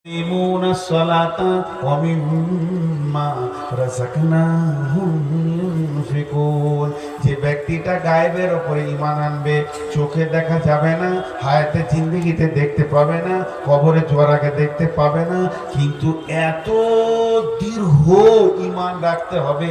يقيمون الصلاة ومما رزقناهم ينفقون। যে ব্যক্তিটা গায়েবের উপরে ঈমান আনবে, চোখে দেখা যাবে না, হায়াতে জিন্দেগিতে দেখতে পাবে না, কবরে যাওয়ার আগে দেখতে পাবে না, কিন্তু এত দৃঢ় ঈমান রাখতে হবে।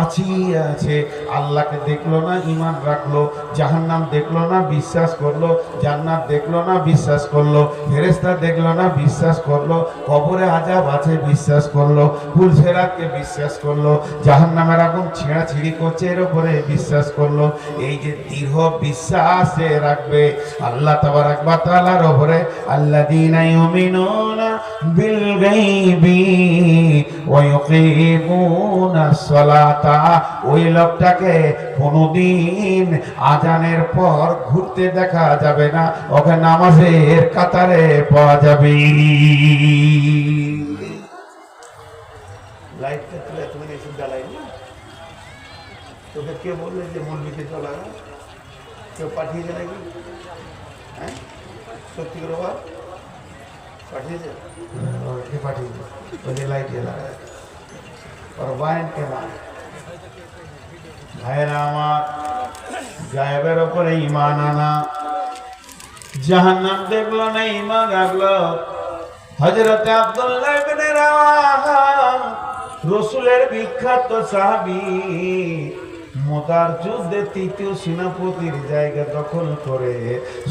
আছে আল্লাহকে দেখলো না, ঈমান রাখলো, জাহান্নাম দেখলো না, বিশ্বাস করলো, জান্নাত দেখলো না, বিশ্বাস করলো, ফেরেশতা দেখলো না, বিশ্বাস করলো, কবরে আযাব আছে বিশ্বাস করলো, পুলসেরাতকে বিশ্বাস করলো, জাহান্নামের আগুন ছিঁড়াছিঁড়ি করছে এর উপরে বিশ্বাস করলো। এই যে দৃঢ় বিশ্বাস রাখবে আল্লাহ তাবারাক ওয়া তাআলার উপরে, আল্লাযীনা ইউমিনুনা বিল গায়বি ওয়া ইউকিমুনাস সালাতা, ওই লোকটাকে কোনদিন আজানের পর ঘুরতে দেখা যাবে না, ওকে নামাজের কাতারে পাওয়া যাবে। লাইটটা তুলে তুমি এসে জ্বালাইনি, তোকে কে বললে যে মৌলবীকে জ্বালা? কেউ পাঠিয়েছে নাকি? হ্যাঁ, সত্যি করে বল, পাঠিয়েছে? কে পাঠিয়েছে? ওই লাইট জ্বালায় और वाइन के बाद ভাইরা আমার, গায়েবের উপরে ঈমান আনা, জাহান্নাম দেখলো না, ঈমান রাখলো। হযরত আব্দুল্লাহ ইবনে রাওয়াহা রাসূলের বিখ্যাত সাহাবী, মুতার যুদ্ধে তৃতীয় সেনাপতির জায়গা দখল করে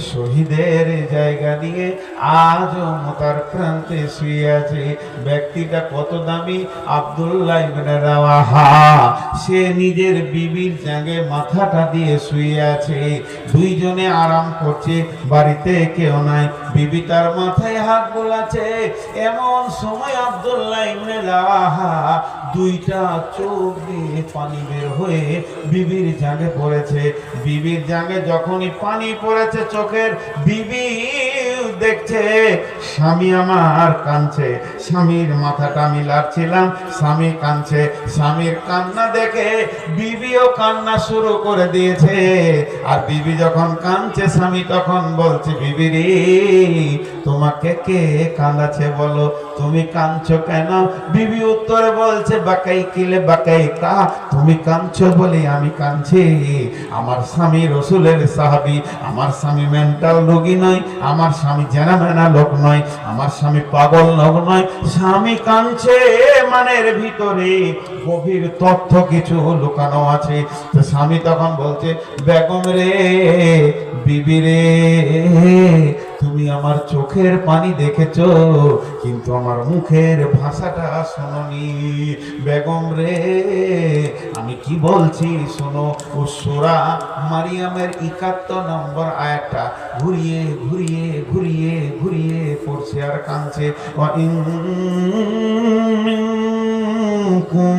শহীদের জায়গা নিয়ে আজও মুতার প্রান্তে শুয়ে আছে। ব্যক্তিটা কত দামি? আব্দুল্লাহ ইবনে রাওয়াহা। সে নিজের বিবির জায়গায় মাথাটা দিয়ে শুয়ে আছে, দুইজনে আরাম করছে, বাড়িতে কেউ নাই, বিবি তার মাথায় হাত বোলাচ্ছে। এমন সময় আব্দুল্লাহ ইবনে রাওয়াহা দুইটা চোখ দিয়ে পানি বের হয়ে বিবির জাগে পড়েছে। বিবির জাগে যখনই পানি পড়েছে চোখের, বিবি দেখছে স্বামী আমার কাঁদছে, স্বামীর মাথাটা আমি লাড়ছিলাম, স্বামী কাঁদছে। স্বামীর কান্না দেখে বিবিও কান্না শুরু করে দিয়েছে। আর বিবি যখন কাঁদছে, স্বামী তখন বলছে, বিবি রে, তোমাকে কে কাঁদাছে বলো, তুমি কাঁদছো কেন? বিবি উত্তরে বলছে, বাকাই কিলে বাকাই কা, তুমি কাঁদছো বলে আমি কাঁদছি। আমার স্বামী রাসূলের সাহাবী, আমার স্বামী মেন্টাল রোগী নয়, আমার স্বামী জানামেনা লোক নয়, আমার স্বামী পাগল লোক নয়। স্বামী কাঁদছে মানের ভিতরে গভীর তথ্য কিছু লুকানো আছে। তো স্বামী তখন বলছে, বেগম রে, বিবি রে, তুমি আমার চোখের পানি দেখেছো কিন্তু আমার মুখের ভাষাটা শোনোনি। বেগম রে, আমি কি বলছি শোনো। ও সূরা মারিয়ামের ৭১ নম্বর আয়াতটা ঘুরিয়ে ঘুরিয়ে ঘুরিয়ে ঘুরিয়ে পড়ছে আর কাঁদছে। ওয়া ইন মিনকুম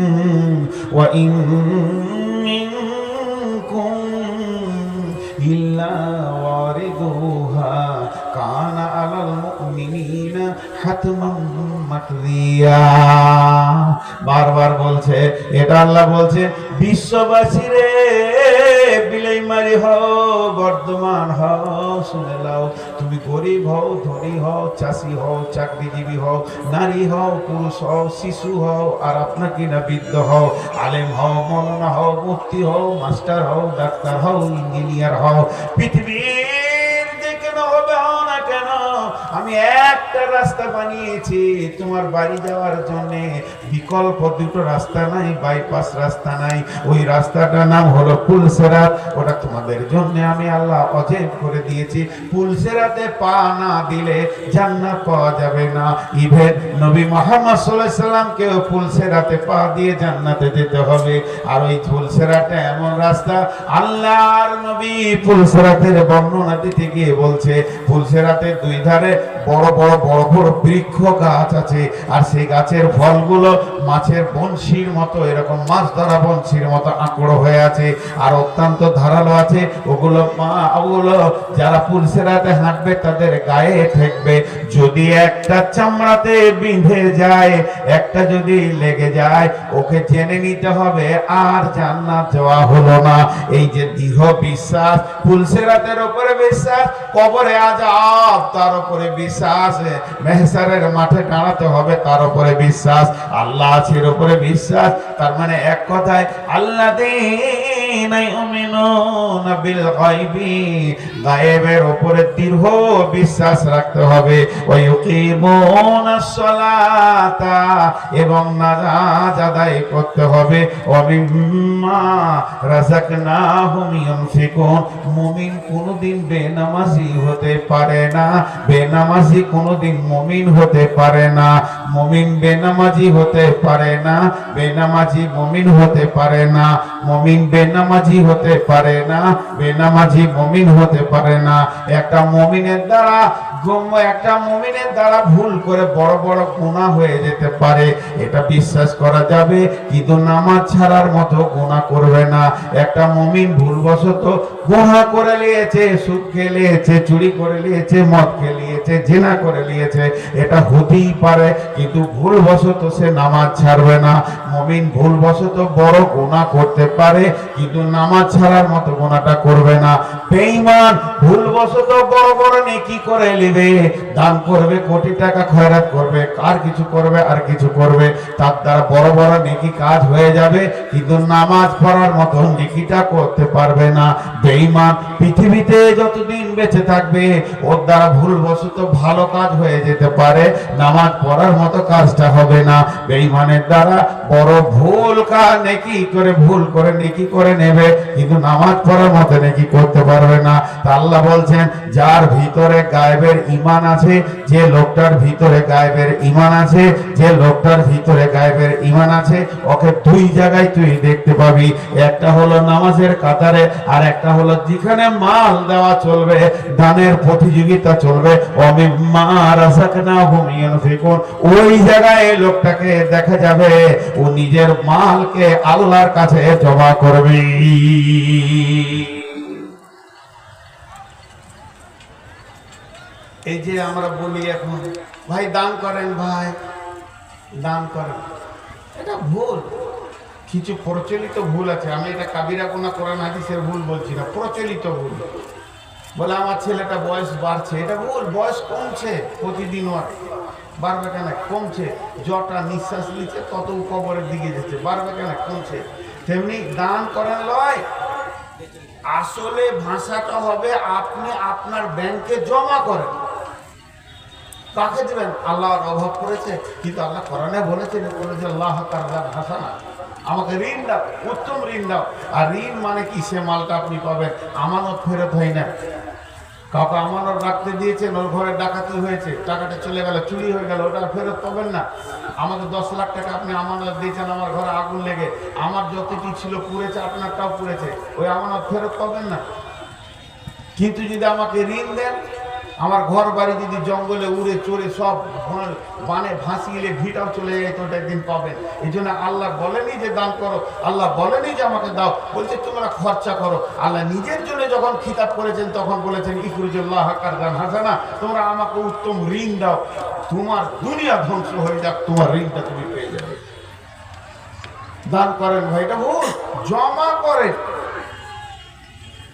ইল্লা ওয়ারিদুহা কানা আলাল মুমিনিনা হাতমান মাকদিয়া। বারবার বলছে, এটা আল্লাহ বলছে, বিশ্ববাসী রে, বিলাইমারি হও, বর্ধমান হও, শুনে নাও, তুমি গরিব হও, ধনী হও, চাষি হও, চাকরিজীবী হও, নারী হও, পুরুষ হও, শিশু হও, আর আপনার কিনা বৃদ্ধ হও, আলেম হও, মৌলানা হও, মুফতি হও, মাস্টার হও, ডাক্তার হও, ইঞ্জিনিয়ার হও, পৃথিবীর যে কেন হবে হও না কেন, আমি একটা রাস্তা বানিয়েছি তোমার বাড়ি যাওয়ার জন্য। বিকল্প দুটো রাস্তা নাই, বাইপাস রাস্তা নাই, ওই রাস্তাটার নাম হলো পুলসেরাত। ওটা তোমাদের জন্য আমি আল্লাহ অজেব করে দিয়েছি। পুলসেরাতে পা না দিলে জান্নাত পাওয়া যাবে না। ইভেন নবী মুহাম্মদ সাল্লাল্লাহু আলাইহি সাল্লামকেও পুলসেরাতে পা দিয়ে জান্নাতে যেতে হবে। আর ওই পুলসেরাতে এমন রাস্তা, আল্লাহর নবী পুলসেরাতের বর্ণনা দিতে গিয়ে বলছে, পুলসেরাতের দুই ধারে বড় বড় বড় বড় বৃক্ষ গাছ আছে, আর সেই গাছের ফলগুলো মাছের বনশির মতো, এরকম মাছ ধরা বনশির মতো আঁকড়ো হয়ে আছে, আর অত্যন্ত ধারালো আছে। ওগুলো যারা পুলসেরাতে হাঁটবে তাদের গায়ে ঠেকবে। যদি একটা চামড়াতে বিঁধে যায়, একটা যদি লেগে যায়, ওকে জেনে নিতে হবে আর জান্নাত যাওয়া হলো না। এই যে দৃঢ় বিশ্বাস, পুলসেরাতের উপরে বিশ্বাস, কবরে আযাব তার উপরে বিশ্বাস। বিশ্বাস, মেহসারের মাঠে দাঁড়াতে হবে তার উপরে বিশ্বাস, আল্লাহ আছে এর উপরে বিশ্বাস। তার মানে এক কথায় আল্লাযীনা ইউমিনুনা বিল গায়বি, গায়েবের উপরে দৃঢ় বিশ্বাস রাখতে হবে। ওয়া ইউকিমুনাস সালাতা, এবং নামাজ আদায় করতে হবে। ওয়া মিম্মা রাযাকনাহুম ইউনফিকুন, মুমিন কোনদিন বেনামাজি হতে পারে না, বেনামাজি কোনদিন মুমিন হতে পারে না, মুমিন বেনামাজি হতে পারে না, বেনামাজি মুমিন হতে পারে না, মুমিন বেনামাজি হতে পারে না, বেনামাজি মুমিন হতে পারে না। একটা মুমিনের দ্বারা ভুল করে বড় বড় গুনাহ হয়ে যেতে পারে, এটা বিশ্বাস করা যাবে, কিন্তু নামাজ ছাড়ার মতো গুনাহ করবে না। একটা মুমিন ভুলবশত গুনাহ করে নিয়েছে, সুদ খেয়ে নিয়েছে, চুরি করে নিয়েছে, মদ খেয়ে নিয়েছে, জিনা করে নিয়েছে, এটা হতেই পারে, কিন্তু ভুলবশত সে নামাজ ছাড়বে না। মুমিন ভুলবশত বড় গুনাহ করতে পারে, কিন্তু নামাজ ছাড়ার মতো গুনাহটা করবে না। বেঈমান ভুলবশত বড় বড় নেকি করে নেবে, দান করবে, কোটি টাকা খয়রাত করবে, আর কিছু করবে, আর কিছু করবে, তার দ্বারা বড় বড় নেকি কাজ হয়ে যাবে, কিন্তু নামাজ পড়ার মতো নেকিটা করতে পারবে না। বেঈমান পৃথিবীতে যতদিন বেঁচে থাকবে ওর দ্বারা ভুলবশত ভালো কাজ হয়ে যেতে পারে, নামাজ পড়ার মতো কাজটা হবে না। বেঈমানের দ্বারা বড় ভুল কাজ নেকি করে, ভুল করে নেকি করে নেবে, কিন্তু নামাজ পড়ার মতো নেকি করতে পারবে না। তা আল্লাহ বলছেন, যার ভিতরে গায়েবের ঈমান আছে, যে লোকটার ভিতরে গায়েবের ঈমান আছে, যে লোকটার ভিতরে গায়েবের ঈমান আছে, ওকে দুই জায়গায় তুই দেখতে পাবি। একটা হলো নামাজের কাতারে, আর একটা হলো যেখানে মাল দেওয়া চলবে, দানের প্রতিযোগিতা চলবে, ওমিম্মা রাযাকনাহুম ইউনফিকুন, ওই জায়গায় লোকটাকে দেখা যাবে ও নিজের মালকে আল্লাহর কাছে জমা করবে। এই যে আমরা বলি এখন, ভাই দান করেন, ভাই দান করেন, এটা ভুল। কিছু প্রচলিত ভুল আছে, আমি এটা কাবিরা গুনাহ কোরআন হাদিসের ভুল বলছি না, প্রচলিত ভুল। বলে আমার ছেলেটা বয়স বাড়ছে, এটা ভুল। বয়স কমছে, প্রতিদিন বাড়বে কেন? কমছে। যটা নিঃশ্বাস নিচ্ছে তত কবরের দিকে যাচ্ছে, বাড়বে কেন? কমছে। তেমনি দান করেন লয়, আসলে ভাষাটা হবে আপনি আপনার ব্যাংকে জমা করেন। কাকে দেবেন? আল্লাহর অভাব করেছে, কিন্তু আল্লাহ কোরআনে বলেছেন, আল্লাহ কারদান হাসানা, আমাকে ঋণ দাও, উত্তম ঋণ দাও। আর ঋণ মানে কি? সে মালটা আপনি পাবেন, আমানত ফেরত হয় না। কাউকে আমানত রাখতে দিয়েছেন, ওর ঘরে ডাকাতি হয়েছে, টাকাটা চলে গেল, চুরি হয়ে গেল, ওটা ফেরত পাবেন না। আমাকে 10 লাখ টাকা আপনি আমানত দিয়েছেন, আমার ঘরে আগুন লেগে আমার যতটি ছিল পুড়েছে, আপনারটাও পুড়েছে, ওই আমানত ফেরত পাবেন না। কিন্তু যদি আমাকে ঋণ দেন, আমার ঘর বাড়ি যদি জঙ্গলে উড়ে চড়ে সব বানে ভাসিয়ে ভিটাও চলে যায়, তো একদিন পাবেন। এই জন্য আল্লাহ বলেনি যে দান করো, আল্লাহ বলেনি যে আমাকে দাও, বলছে তোমরা খরচা করো। আল্লাহ নিজের জন্য যখন খিতাব করেছেন তখন বলেছেন, ইখরুজুল্লাহ কারদান হাসানা, তোমরা আমাকে উত্তম ঋণ দাও, তোমার দুনিয়া ধ্বংস হয়ে যাক, তোমার ঋণটা তুমি পেয়ে যাবে। দান করেন ভাই, এটা ভুল। জমা করেন,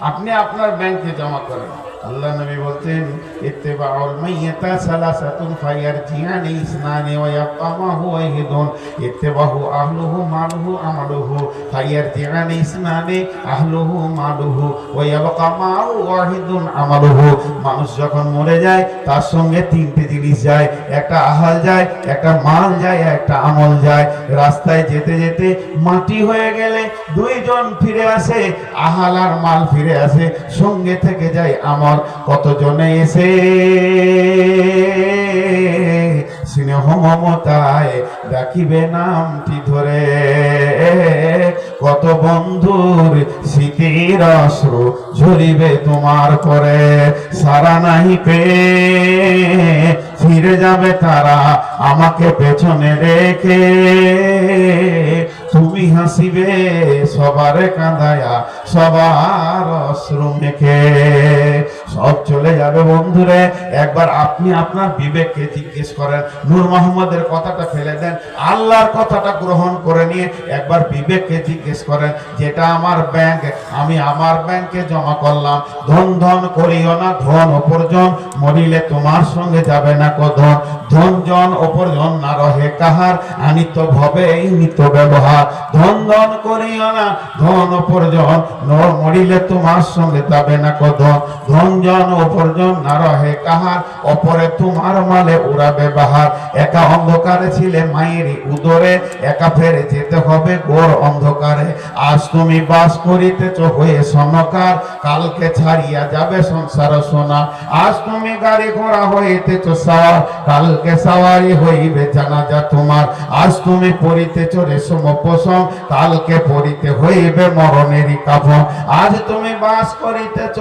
আপনি আপনার ব্যাংকে জমা করেন। আল্লাহ নবী বলতেন, ইত্তিবাউল মাইয়িতা সালাসাতুন ফায়ারজিআনি ইসনানি ওয়া ইয়াবকা মাহু ওয়াহিদুন, ইত্তিবাহু আহলুহু মালুহু আমালুহু ফায়ারজিআনি ইসনানি আহলুহু মালুহু ওয়া ইয়াবকা মাহু ওয়াহিদুন আমালুহু। মানুষ যখন মরে যায় তার সঙ্গে তিনটে জিনিস যায়, একটা আহাল যায়, একটা মাল যায়, একটা আমল যায়। রাস্তায় যেতে যেতে মাটি হয়ে গেলে দুইজন ফিরে আসে, আহাল আর মাল ফিরে আসে, সঙ্গে থেকে যায় আমল। কতজনে এসে স্নেহ মমতায় ডাকিবে নামটি ধরে, কত বন্ধুর স্মৃতির অশ্রু ঝরিবে তোমার করে, সারা নাহি পেয়ে ফিরে যাবে তারা আমাকে পেছনে রেখে, তুমি হাসিবে সবার কাঁদায়া সবার অশ্রু মেখে। সব চলে যাবে বন্ধুরে। একবার আপনি আপনার বিবেককে জিজ্ঞেস করেন, নূর মোহাম্মদের কথাটা ফেলে দেন, আল্লাহর কথাটা গ্রহণ করে নিয়ে একবার বিবেককে জিজ্ঞেস করেন, যেটা আমার ব্যাংক, আমি আমার ব্যাংকে জমা করলাম, ধন ধন করিও না, ধন উপার্জন, মরিলে তোমার সঙ্গে যাবে না কো ধন, ধন জন উপার্জন না রহে কাহার, আনিত ভবে এই নিত ব্যবহার, ধন ধন করিও না, ধন উপার্জন, মরিলে তোমার সঙ্গে যাবে না কো ধন, ধন জন উপার্জন না রহে কাহার, অপরে তোমার মালে উড়াবে বাহার, একা অন্ধকারে ছিলে মায়েরই উদরে, একা ফেরে যেতে হবে ঘোর অন্ধকারে, আজ তুমি বাস করিতেছ হয়ে সনকার, কালকে ছাড়িয়া যাবে সংসার সোনা, আজ তুমি গাড়ি ঘোড়া হইতেছ সাওয়ার, কালকে সাওয়ারি হইবে জানাজা তোমার, আজ তুমি পরিতেছ রেশম পোষণ, কালকে পরিতে হইবে মরণেরই কাফন, আজ তুমি বাস করিতেছ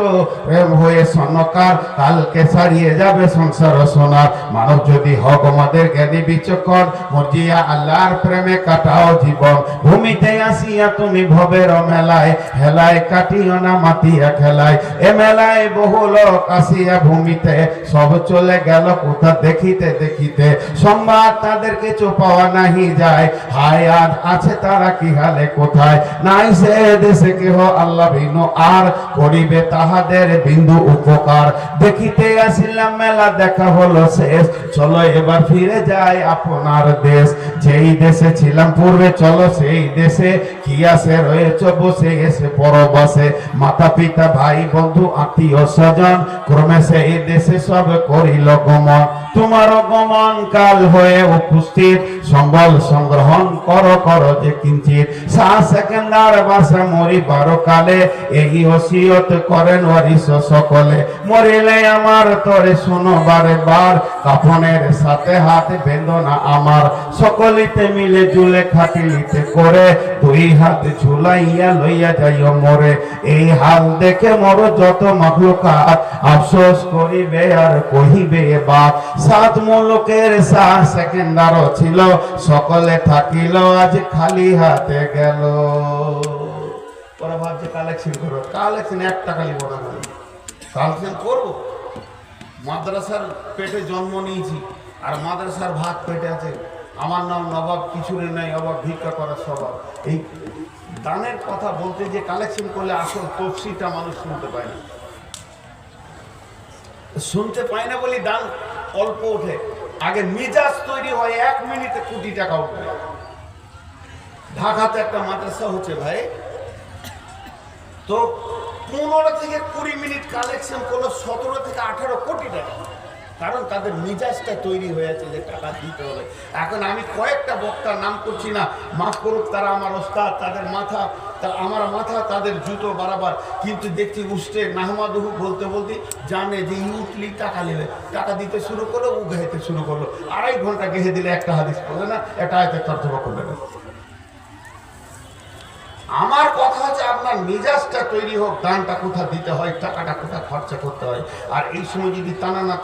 প্রেম হয়ে সনকার, কালকে ছাড়িয়ে যাবে সংসার সোনার, মানব যদি হক আমাদের জ্ঞানী বিচক্ষণ, মর্জিয়া আল্লাহর প্রেমে কাটাও জীবন, ভূমিতে আসিয়া তুমি ভবের মেলায়, হেলায় কাটিও না মাতিয়া খেলায়, এ মেলায় বহু লোক আসিয়া ভূমিতে, সব চলে গেল কোথা দেখিতে দেখিতে, সংবাদ তাদের কিছু পাওয়া নাহি যায়, হায় আর আছে তারা কি হালে কোথায়, নাই সে দেশে কেহ আল্লাহ ভিন্ন আর, করিবে তাহাদের বিন্দু উপকার, দেখিতে আসিলাম মেলা দেখা হলো শেষ, চলো এবার ফিরে যাই আপনার দেশ, যেই দেশে ছিলাম পূর্বে চলো সেই দেশে, কি আছে রয়েছে বসে এসে পরবাসে, মাতা পিতা ভাই বন্ধু আত্মীয় স্বজন, ক্রমে সেই দেশে সব করিল গমন, তোমার গমন কাল হয়ে উপস্থিত, সম্বল সংগ্রহণ করো করো যে কিঞ্চিত, সাত সেকেন্ডার বাসা মরিবার কালে, এই ওসিয়ত করেন ওয়ারিস সকলে, মরিলে আমার তোরে শোনো বারে বার, কাফনের সাথে হাত বেঁধো না আমার, সকলিতে মিলে জুলে খাটিলিতে করে, দুই হাত ঝুলাইয়া লইয়া যাইও মরে, এই হাল দেখে মর যত মাখলুকাত, আফসোস করিবে আর কহিবে বাপ, সাত মুলুকের সাত সেকেন্ডারও ছিল, সকলে থাকিল আজ খালি হাতে গেল। ওরা ভাবছে কালেকশন করো, কালেকশন একটা খালি বড় না, কালেকশন করবো, মাদ্রাসার পেটে জন্ম নিয়েছি আর মাদ্রাসার ভাত পেটে আছে, আমার নাম নবাব কিছুরে নাই, অভাব ভিক্ষা করার স্বভাব, এই দানের কথা বলতে যে কালেকশন করলে আসল তফসিটা মানুষ শুনতে পায় না, শুনতে পায় না বলি দান অল্প ওঠে, আগে মিজাজ তৈরি হয় 1 মিনিটে কোটি টাকা উঠবে। ঢাকাতে একটা মাদ্রাসা হচ্ছে ভাই, তো 15 থেকে 20 মিনিট কালেকশন করলো 17 থেকে 18 কোটি টাকা, কারণ তাদের মিজাজটা তৈরি হয়েছে যে টাকা দিতে হবে। এখন আমি কয়েকটা বক্তার নাম করছি না, মাফ করুক, তারা আমার ওস্তাদ, তাদের মাথা আমার মাথা, তাদের জুতো বরাবর, কিন্তু দেখছি উষ্টে নাহমাদুহু বলতে বলতে জানে যে উঠলি টাকা নেবে, টাকা দিতে শুরু করলো, ও গেহেতে শুরু করলো, 2.5 ঘন্টা গেহে দিলে একটা হাদিস পড়লে না, একটা আয়াতের তর্জমা করবে না। আমার কথা হচ্ছে আপনার মিজাজটা তৈরি হোক, দানটা কোথা দিতে হয়, টাকাটা কোথা খরচা করতে হয়, আর এই সময় যদি টানানা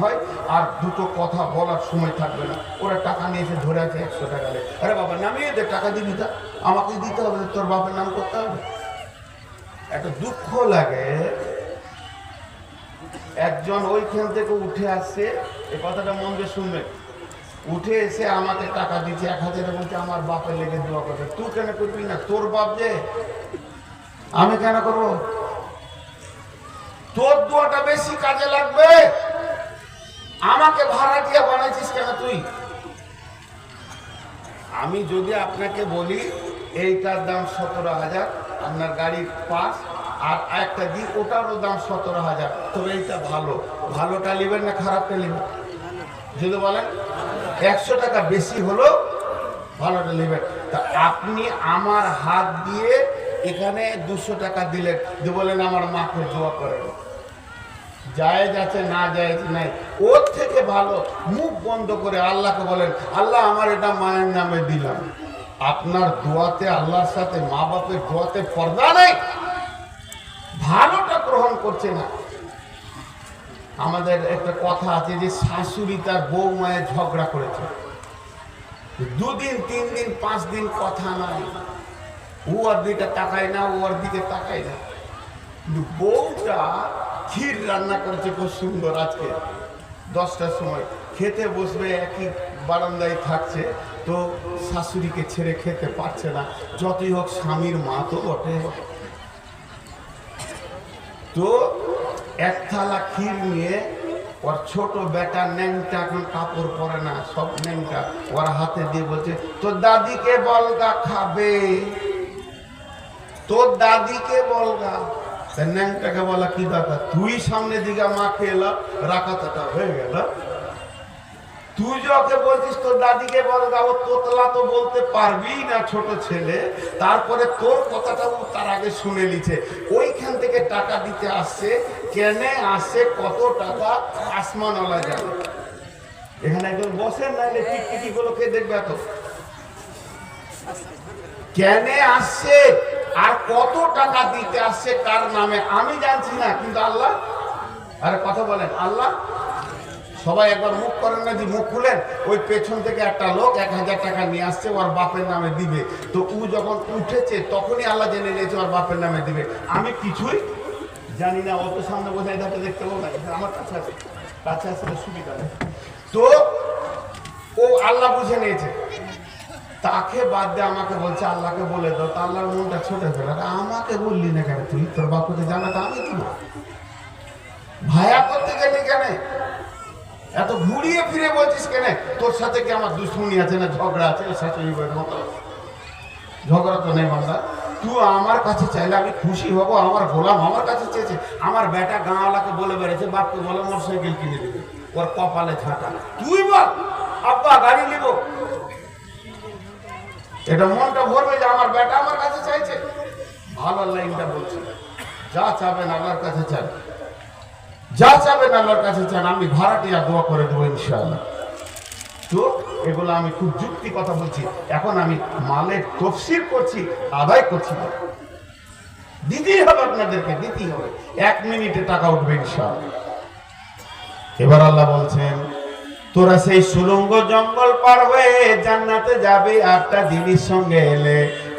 হয় আর দুটো কথা বলার সময় থাকবে না, ওরা টাকা নিয়ে এসে ধরে আছে 100 টাকা, আরে বাবা নামিয়ে দে, টাকা দিবি তা আমাকে দিতে হবে, তোর বাপের নাম করতে হবে। একটা দুঃখ লাগে, একজন ওইখান থেকে উঠে আসছে, এই কথাটা মন দিয়ে শুনবেন, উঠে এসে আমাকে টাকা দিচ্ছে 1000, বলছে আমার বাপের লেগে দোয়া করবে। তুই কেন করবি না, তোর বাপ যে, আমি কেন করবো, তোর দোয়াটা বেশি কাজে লাগবে, আমাকে ভাড়াটিয়া বানাইছিস কেন তুই? আমি যদি আপনাকে বলি এইটার দাম 17,000, আপনার গাড়ির পাস, আর একটা দিই ওটারও দাম 17,000, তবে এইটা ভালো, ভালোটা নেবেন না খারাপটা নেবেন? যদি বলেন 100 টাকা বেশি হলো, ভালোটা নেবেন। তা আপনি আমার হাত দিয়ে এখানে 200 টাকা দিলেন, যে বলেন আমার মাকে দোয়া করেন, জায়েজ আছে না জায়েজ নাই, ওর থেকে ভালো মুখ বন্ধ করে আল্লাহকে বলেন, আল্লাহ আমার এটা মায়ের নামে দিলাম। আপনার দোয়াতে আল্লাহর সাথে মা বাপের দোয়াতে পর্দা নেই, ভালোটা গ্রহণ করছে না। আমাদের একটা কথা আছে যে শাশুড়ি তার বউ মায়ের ঝগড়া করেছে, 2 দিন 3 দিন 5 দিন কথা নাই, ও ওর দিকে তাকায় না, ও ওর দিকে তাকায় না, কিন্তু বউটা ক্ষীর রান্না করেছে খুব সুন্দর। আজকে 10টার সময় খেতে বসবে, একই বারান্দায় থাকছে, তো শাশুড়িকে ছেড়ে খেতে পারছে না, যতই হোক স্বামীর মা তো বটে। তো এক থালা ক্ষীর নিয়ে ওর ছোট বেটা, ন্যাংটা, এখন কাপড় পরে না, সব ন্যাংটা, ওর হাতে দিয়ে বলছে, তোর দাদিকে বলগা খাবে, তোর দাদিকে বলগা। ন্যাংটাকে বলা কি দরকার, তুই সামনে দিকে মাকে এলা, রাখাতাটা হয়ে গেল। তুই যাকে বলছিস তোর দাদিকে বলগা, ও তোতলা তো বলতে পারবি না, ছোট ছেলে, তারপরে তোর কথাটা ও তার আগে শুনে নিছে। ওইখান থেকে টাকা দিতে আসছে, কেনে আসছে, কত টাকা আসমানওয়ালা যাবে। এখানে একজন বসেন, নাইলে টিকটিকি গুলো কে দেখবে এত? কেনে আসছে আর কত টাকা দিতে আসছে, কার নামে আমি জানছি না, কিন্তু আল্লাহ। আরে কথা বলেন, আল্লাহ। সবাই একবার মুখ করেন না, যে মুখ খুলেন, ওই পেছন থেকে একটা লোক 1000 টাকা নিয়ে আসছে, ওর বাপের নামে দিবে। তো ও যখন উঠেছে তখনই আল্লাহ জেনে নিয়েছে ওর বাপের নামে দিবে। আমি কিছুই জানি না, অত সামনে বোঝাই থাকে, দেখতে পাবো না, আমার কাছে আছে, কাছে আসলে সুবিধা নেই। তো ও আল্লাহ বুঝে নিয়েছে, তাকে বাদ দিয়ে আমাকে বলছে আল্লাহকে বলে দাও। তা আল্লাহর মনটা ছোটে ফেলে, আমাকে বললি না কেন, তুই তোর বাপকে জানাটা আমি দিব, ভায়া করতে গেলি কেন, এত ঘুরিয়ে ফিরে বলছিস কেন, তোর সাথে কি আমার দুশ্মনী আছে না ঝগড়া আছে? শাশুড়ি বউয়ের মতো ঝগড়া তো নেই বান্দা। তুই আমার কাছে চাইলে আমি খুশি হব, আমার গোলাম আমার কাছে চেয়েছে। আমার বেটা গাঁওয়ালাকে বলে বেড়েছে, বাপকে বলে মোটরসাইকেল কিনে দিবে, ওর কপালে ঝাঁটা। তুই বল আব্বা গাড়ি নিব, এটা মনটা ভরবে যে আমার বেটা আমার কাছে চাইছে। ভালো লাইনটা বলছি, যা চাবেন আল্লাহর কাছে চান, যা চাবেন আল্লাহর কাছে চান, আমি ভাড়াটিয়া দোয়া করে দেবো ইনশাআল্লাহ। তো এগুলো আমি খুব যুক্তি কথা বলছি। এখন আমি মালের তফসির করছি, আদায় করছি না, দিতেই হবে আপনাদেরকে, দিতেই হবে। 1 মিনিটে টাকা উঠবে ইনশাআল্লাহ। এবার আল্লাহ বলছেন, তোরা সেই সুরঙ্গ জঙ্গল পার হয়ে জান্নাতে যাবে 8টা জিনিস সঙ্গে এলে।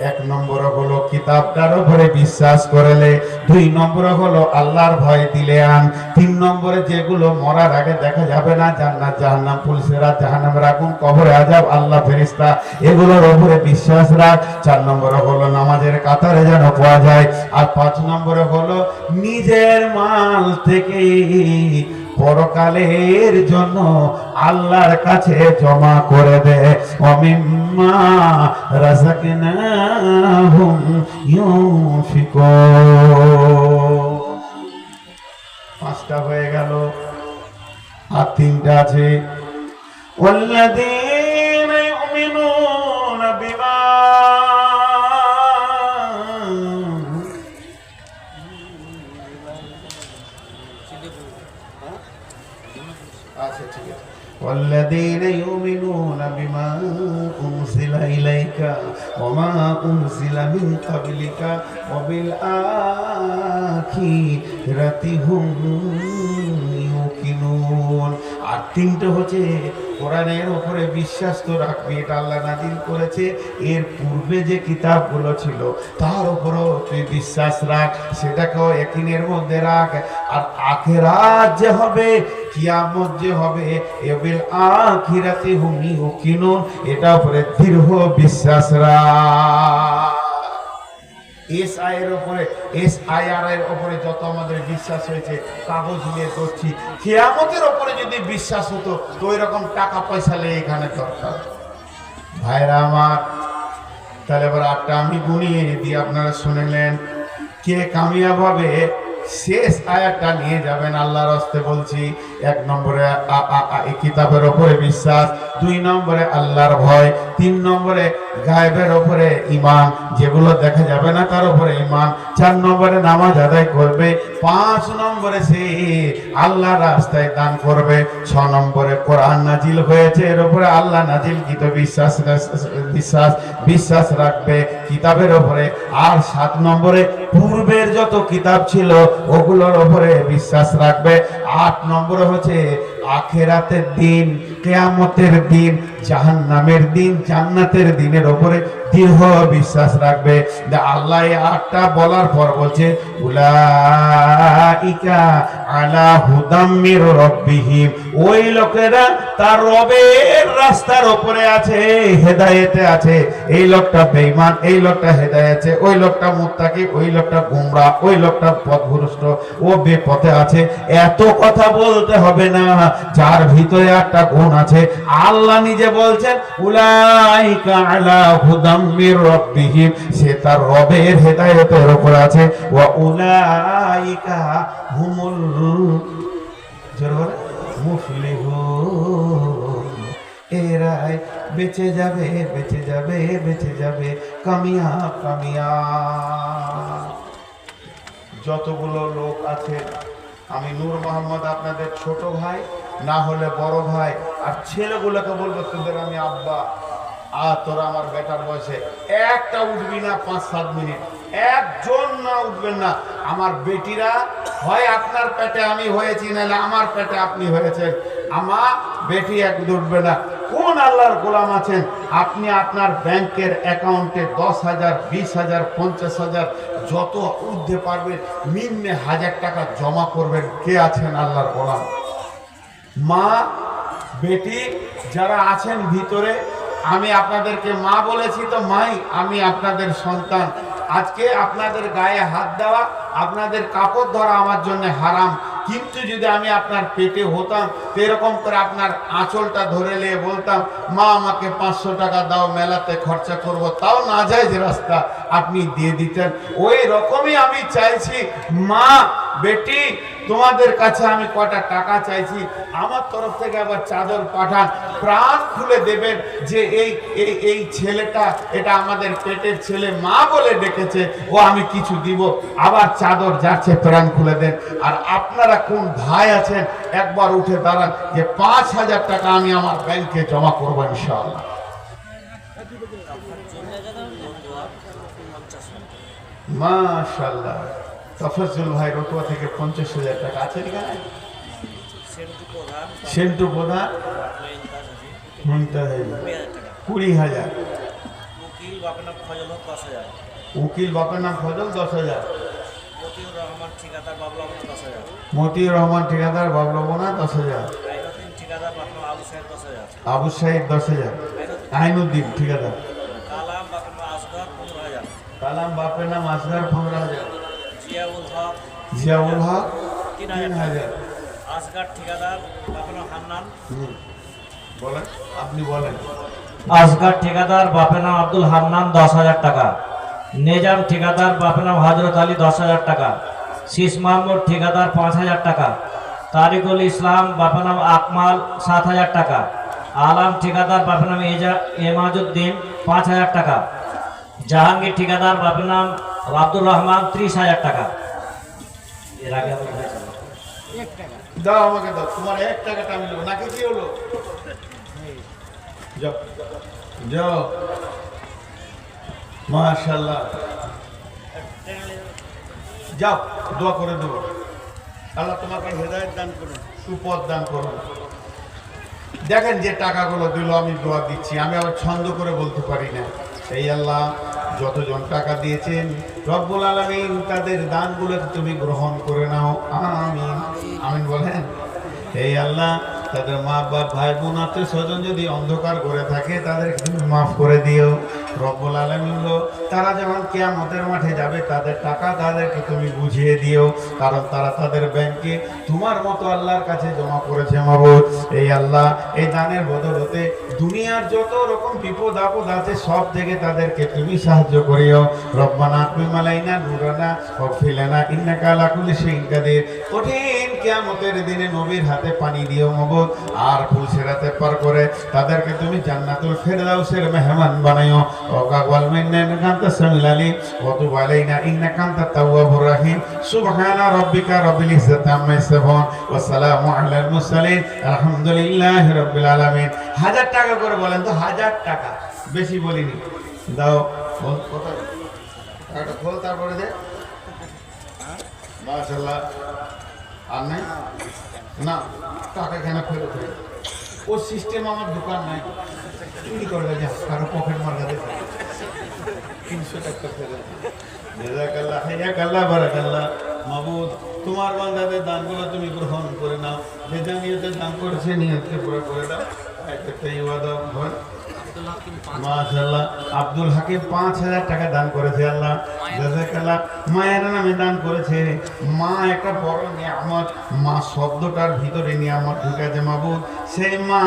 1 নম্বর হলো কিতাবটার উপরে বিশ্বাস করলে, 2 নম্বর হলো আল্লাহর ভয় দিলে আন, 3 নম্বরে যেগুলো মরার আগে দেখা যাবে না, জান্নাত জাহান্নাম, পুলিশেরা, জাহান্নামের আগুন, কবরে আযাব, আল্লাহ, ফেরেশতা, এগুলোর উপরে বিশ্বাস রাখ। 4 নম্বরে হলো নামাজের কাতারে যেন পাওয়া যায়। আর 5 নম্বরে হলো নিজের মাল থেকে পরকালের জন্য আল্লাহর কাছে জমা করে দে। ওমিম্মা রাযাকনাহুম ইউনফিকুন। 5টা হয়ে গেল, আর 3টা আছে। ওয়াল্লাযীনা ইউমিনুনা বিমা, আচ্ছা ঠিক আছে, والذين يؤمنون بما أنزل إليك وما أنزل من قبلك وبالآخرة هم يوقنون। আর 3টা হচ্ছে কোরআনের উপরে বিশ্বাস তো রাখবি, এটা আল্লাহ নাজিল করেছে। এর পূর্বে যে কিতাবগুলো ছিল তার উপরও তুই বিশ্বাস রাখ, সেটাকেও ইয়াকিনের মধ্যে রাখ। আর আখিরাত যে হবে, কিয়ামত যে হবে, এবিল আখিরাতি হুম ইউকিনুন, এটা উপরে দৃঢ় বিশ্বাস রাখ। SIR এর উপরে যত আমাদের বিশ্বাস হয়েছে, কাগজ নিয়ে করছি, কিয়ামতের উপরে যদি বিশ্বাস হতো তো এরকম টাকা পয়সা লেগে এখানে দরকার। ভাইরা আমার, তাহলে এবার 8টা আমি গুনিয়ে দিয়ে আপনারা শুনলেন, কে কামিয়াব হবে শেষ আয়াতটা নিয়ে যাবেন আল্লাহর রাস্তে বলছি। 1 নম্বরে কিতাবের উপরে বিশ্বাস, 2 নম্বরে আল্লাহর ভয়, 3 নম্বরে গায়েবের উপরে ঈমান, যেগুলো দেখা যাবে না তার উপরে ঈমান, 4 নম্বরে নামাজ আদায় করবে, 5 নম্বরে সে আল্লাহর রাস্তায় দান করবে, 6 নম্বরে কোরআন নাজিল হয়েছে এর উপরে আল্লাহ নাজিলকৃত বিশ্বাস রাখবে কিতাবের উপরে, আর 7 নম্বরে পূর্বের যত কিতাব ছিল ওগুলোর উপরে বিশ্বাস রাখবে, 8 নম্বরে হচ্ছে আখিরাতের দিন, কিয়ামতের দিন, জাহান্নামের দিন, জান্নাতের দিনের উপরে দৃঢ় বিশ্বাস রাখবে। আল্লাহ এই আটটা বলার পর বলছে উলাইকা আলা হুদাম মির রাব্বিহিম, ওই লোকেরা তার রবের রাস্তার উপরে আছে, হেদায়েতে আছে। এই লোকটা বেঈমান, এই লোকটা হেদায়েতে, ওই লোকটা মুত্তাকি, ওই লোকটা গোমরা, ওই লোকটা পথভ্রষ্ট, ও বেপথে আছে। এত কথা বলতে হবে না, যার ভিতরে একটা গুণ আছে। আল্লাহ নিজে বলছেন উলাইকা আলা হুদাম মির রাব্বিহিম, সে তার রবের হেদায়েতের উপর আছে। ওয়া উলাইকা হুমুল মুফলিহুন, এরাই বেঁচে যাবে, বেঁচে যাবে, বেঁচে যাবে, কামিয়াব, কামিয়াব। যতগুলো লোক আছে, আমি নূর মোহাম্মদ আপনাদের ছোট ভাই, না হলে বড় ভাই, আর ছেলেগুলোকে বলবো তোদের আমি আব্বা, আর তোরা আমার বেটার বয়সে একটা উঠবি না 5-7 মিনিট, একজন না উঠবেন না। আমার বেটিরা হয় আপনার পেটে আমি হয়েছি, নাহলে আমার পেটে আপনি হয়েছেন, আমার বেটি এক উঠবে না। কোন আল্লাহর গোলাম আছেন আপনি আপনার ব্যাংকের অ্যাকাউন্টে 10,000, 20,000, 50,000 যত উঠতে পারবেন নিম্নে 1000 টাকা জমা করবেন? কে আছেন আল্লাহর গোলাম? মা বেটি যারা আছেন ভিতরে, আমি আপনাদেরকে মা বলেছি তো মাই, আমি আপনাদের সন্তান। আজকে আপনাদের গায়ে হাত দেওয়া, আপনাদের কাপড় ধরা আমার জন্য হারাম, কিন্তু যদি আমি আপনার পেটে হতাম, এরকম করে আপনার আঁচলটা ধরে নিয়ে বলতাম মা আমাকে 500 টাকা দাও, মেলাতে খরচা করব, তাও না যায় যে রাস্তা, আপনি দিয়ে দিতেন। ওই রকমই আমি চাইছি, মা বেটি তোমাদের কাছে আমি কটা টাকা চাইছি, আমার তরফ থেকে আবার চাদর পাঠান, প্রাণ খুলে দেবেন যে এই ছেলেটা, এটা আমাদের পেটের ছেলে, মা বলে ডেকেছে, ও আমি কিছু দিব, আবার চাদর যাচ্ছে, প্রাণ খুলে দেন। আর আপনারা কোন ভাই আছেন একবার উঠে দাঁড়ান যে 5,000 টাকা আমি আমার ব্যাংকে জমা করবো ইনশাআল্লাহ। মাশাআল্লাহ, তফাজ্জল ভাই রতুয়া থেকে 50,000 টাকা আছে এখানে। সেন্টু প্রধান 20,000, উকিল বাপের নাম ফজল 10,000, মতিউর রহমান ঠিকাদার বাবলবনা 10,000, আবু সাইদ 10,000, আইনুদ্দিন ঠিকাদার, কালাম বাপের নাম আসগার 15,000, জিয়াউল হক 3,000, আসগার ঠিকাদার বাপের নাম হান্নান, বলেন আপনি বলেন। আসগার ঠিকাদার বাপের নাম আব্দুল হান্নান 10,000 টাকা, নিজাম ঠিকাদার বাপের নাম হযরত আলী 10,000 টাকা, শীষ মাহমুদ ঠিকাদার 5,000 টাকা, তারিকুল ইসলাম বাপের নাম আকমাল 7,000 টাকা, আলম ঠিকাদার বাপের নাম এমাজউদ্দিন 5,000 টাকা, জাহাঙ্গীর ঠিকাদার বাপের নাম আব্দুর রহমান 30,000 টাকা। এর আগে দাও আমাকে দাও, তোমার 1 টাকাটা আমি দেবো নাকি? কি হলো? যাও যাও, মাশাআল্লাহ, যাও দোয়া করে দেবো, আল্লাহ তোমাকে হেদায়েত দান করুন, সুপথ দান করুন। দেখেন যে টাকাগুলো দিল, আমি দোয়া দিচ্ছি, আমি আবার ছন্দ করে বলতে পারি না। এই আল্লাহ যতজন টাকা দিয়েছেন রব্বুল আলামিন তাদের দানগুলোকে তুমি গ্রহণ করে নাও, আমিন আমিন বলেন। এই আল্লাহ তাদের মা বাপ ভাই বোন আত্মীয় স্বজন যদি অন্ধকার করে থাকে তাদেরকে তুমি মাফ করে দিও রব্বুল আলামিন। তারা যখন কিয়ামতের মাঠে যাবে তাদের টাকা তাদেরকে তুমি বুঝিয়ে দিও, কারণ তারা তাদের ব্যাংকে তোমার মতো আল্লাহর কাছে জমা করেছে মাবুদ। এই আল্লাহ এই দানের বদলতে দুনিয়ার যত রকম বিপদ আপদ আছে সব থেকে তাদেরকে তুমি সাহায্য করিও। রব্বানা তুমিন আলাইনা নূরানা ওয়াগফির লানা ইন্নাকা আলা কুল্লি শাইইন কাদির। কঠিন কিয়ামতের দিনে নবীর হাতে পানি দিও মাবুদ, আর ফুলসিরাতে পার করে তাদেরকে তুমি জান্নাতুল ফেরদাউসের মেহমান বানাইও। ওয়াকাওয়াল মিন্না ইন্নাকা আনতাস সামিউল আলিম ওয়া তুব আলাইনা ইন্নাকা আনতাত তাওয়াবুর রহিম। সুবহানা রাব্বিকা রাব্বিল ইজ্জাতি আম্মা ইয়াসিফুন ওয়া সালামু আলাল মুরসালিন আলহামদুলিল্লাহি রাব্বিল আলামিন। 1000 টাকা করে বলেন তো, 1000 টাকা, বেশি বলিনি। দাও বল কত টাকাটা খোল, তারপরে দে। মাশাআল্লাহ। আর নাই না টাকা কেন ফেরত ও সিস্টেম আমার দোকান নাই, চুরি করে যা কারো পকেট মার্কা দেখে 300 টাকা ফেলে জাযাকাল্লাহ হায়াকাল্লাহ বারাকাল্লাহ। মাবুদ তোমার বান্দাদের দানগুলো তুমি গ্রহণ করে নাও, যে যা নিয়তে দান করেছে নিয়তকে পুরো করে দাও। একটা ইবাদত হয় মাশাআল্লাহ। আব্দুল হাকিম 5000 টাকা দান করেছে আল্লাহ জাযাকাল্লাহ। মায়ের নামে দান করেছে। মা একটা বড় নিয়ামত, মা শব্দটার ভিতরে নিয়ামত ঢুকেছে মাবুদ। সেই মা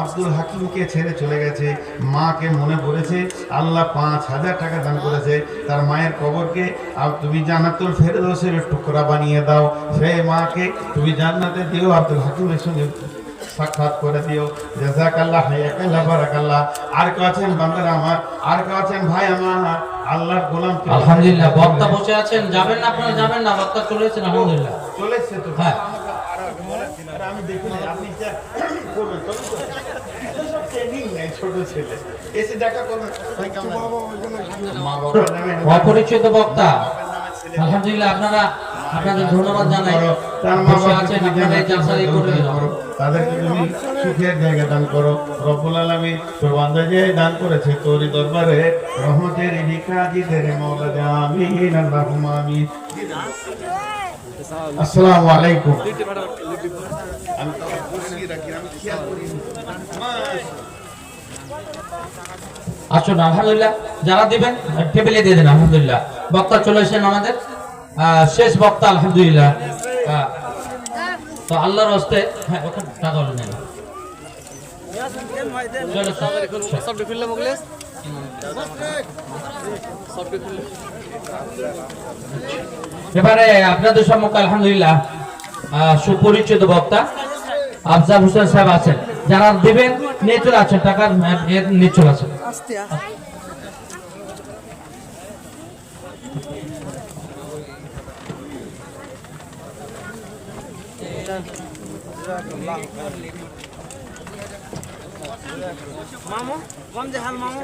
আব্দুল হাকিমকে ছেড়ে চলে গেছে, মাকে মনে পড়েছে আল্লাহ 5000 টাকা দান করেছে। তার মায়ের কবরকে তুমি জান্নাতুল ফেরদৌসের টুকরা বানিয়ে দাও, সেই মাকে তুমি জান্নাতে দিও, আব্দুল হাকিমের সঙ্গে সাক্ষাৎ করে দিও। জাযাকাল্লাহ হায়াকাল্লাহ বারাকাল্লাহ। আর কেউ আছেন বান্দারা আমার, আর কেউ আছেন ভাই আমার, আল্লাহর গোলাম আলহামদুলিল্লাহ। বক্তা বসে আছেন, যাবেন না আপনারা? যাবেন না, বক্তা চলেছেন আলহামদুলিল্লাহ। চলে এসছে তো? হ্যাঁ। আর আমি দেখুন আপনি যা করবেন তবে তো সব ট্রেনিং নেই, ছোট ছেলে এসে দেখা করবেন ভাই কেমন মা বাবা নামে অপরিচিত বক্তা আলহামদুলিল্লাহ। আপনাদের ধন্যবাদ জানাই। তার মা বসে বাবা আছেন, আপনারা এই জালসায় করে দিন। তাদেরকে তুমি সুখের জায়গা দান করো রব্বুল আলামিন। তোর বান্দা যে দান করেছে তোরই দরবারে রহমতের ভিখারিদের মওলা জামিন আল্লাহুম্মা আমিন। আসসালামু আলাইকুম। আমি তো বসিয়ে রাখি, আমি খেয়াল করি। আসুন আলহামদুলিল্লাহ, যারা দিবেন টেবিলে দিয়ে দেন আলহামদুলিল্লাহ। বক্তা চলে এসেছেন আমাদের শেষ বক্তা আলহামদুলিল্লাহ। তো আল্লাহর হস্তে হ্যাঁ ওখানে টাকা হলো নেই। এবারে আপনাদের সম্মুখে আলহামদুলিল্লাহ সুপরিচিত বক্তা আফজাল হোসেন সাহেব আছেন। যারা দিবেন নিয়ে চলে আছেন, টাকার নিয়ে চলে আছেন। মামু কম দেখাল মামু